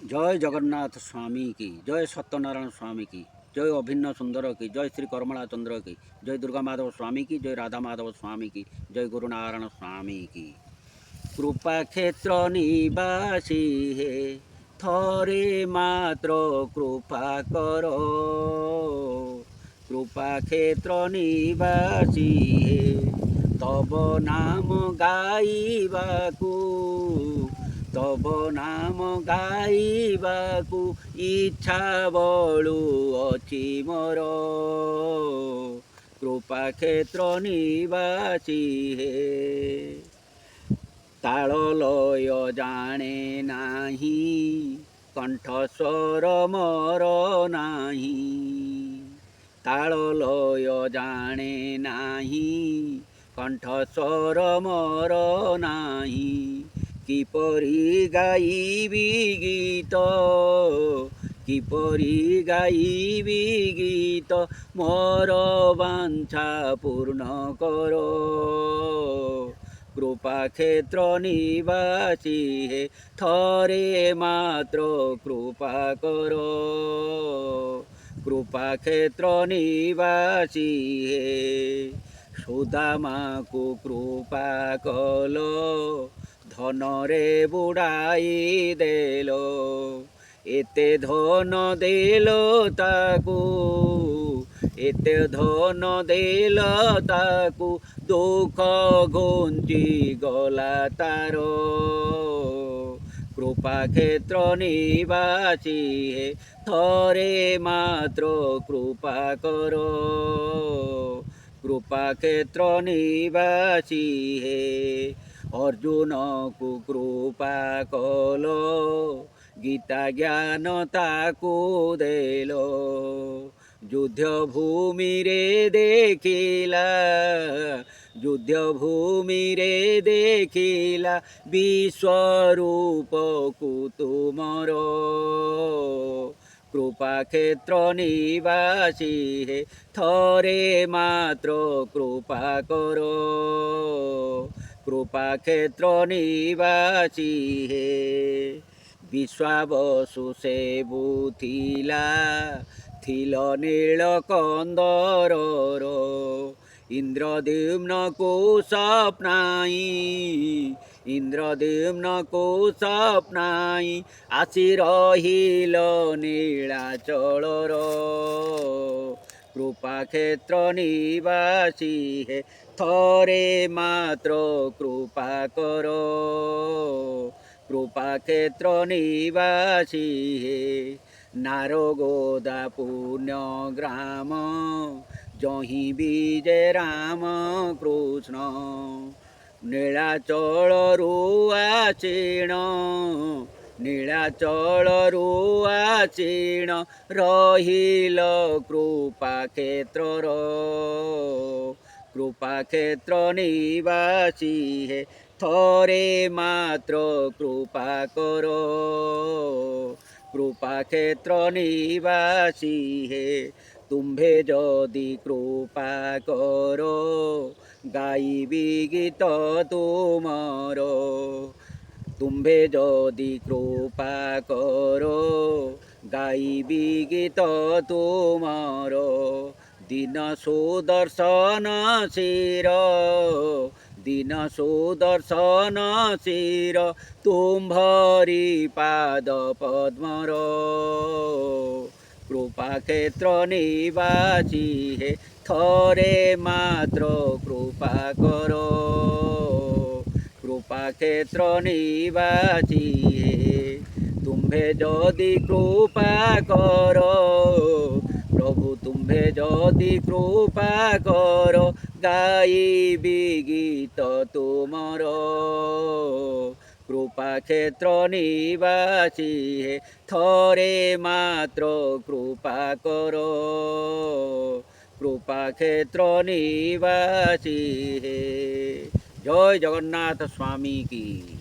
जय जगन्नाथ स्वामी की जय, सत्यनारायण स्वामी की जय, अभिन्न सुंदर की जय, श्री कर्मला चंद्र की जय, दुर्गा माधव स्वामी की जय, राधा माधव स्वामी की जय, गुरुनारायण स्वामी की। कृपा क्षेत्र निवासी हे, थरे मात्र कृपा करो। कृपा क्षेत्र निवासी हे, तब नाम गाइबाकू, तब नाम गाइबाकू इच्छा बलु अछि मोर। कृपा क्षेत्र निवासी हे, ताल लय जाने नाही, कंठस्वर मोर नाही। ताल लय जाने नाही, कंठस्वर मोर नाही। किपरि गाइबी गीत, किपरि गाइबी गीत, मोर वांछा पूर्ण करो। कृपा क्षेत्र निवासी हे, थरे मात्र कृपा करो। कृपा क्षेत्र निवासी हे, सुदामा को कृपा कलो, धन रे बुड़ाई देलो। एते धन देलो ताकू, एते धन देल ताकू, दुख घुंची गला तारो। कृपा क्षेत्र निवासी हे, थरे मात्र कृपा करो। कृपा क्षेत्र निवासी हे, अर्जुन को कृपा कलो, गीता ज्ञान ताकू देलो। युद्ध भूमि रे देखिला, युद्ध भूमि रे देखिला, विश्वरूप को तुमर। कृपा क्षेत्र निवासी हे, थरे मात्र कृपा करो। कृपा क्षेत्र निवासी हे, विश्वावसु से बुथिला, थिल नील कंदरर। इंद्रद्युम्न को स्वप्नाई, इंद्रद्युम्न को स्वप्नाई, आसी रहिल नीलाचलर। कृपा क्षेत्र निवासी हे, थरे मात्र कृपा करो। कृपा क्षेत्र निवासी हे, नारगोदा पुण्य ग्राम, जही विजय राम कृष्ण। नीलाचल आसीण, नीलाचल आसीण, रहिल कृपा क्षेत्रर। कृपा क्षेत्र निवासी हे, थरे मात्र कृपा करो। कृपा क्षेत्र निवासी हे, तुम्भे जदि कृपा करो, गाइबी गीत तुमर। तुम्भे जदि कृपा करो, गाइबी गीत तुमर। दीन सुदर्शन शिर, दीन सुदर्शन शिर, तुम्भरी पाद पद्मर। कृपा क्षेत्र निवासी हे, थरे मात्र कृपा करो। कृपा क्षेत्र निवासी हे, तुम्भे जदि कृपा करो, प्रभु तुम्भे जदि कृपा करो, गाइबी गीत तुमर। कृपा क्षेत्र निवासी हे, थरे मात्र कृपा करो। कृपा क्षेत्र निवासी हे, जय जगन्नाथ स्वामी की।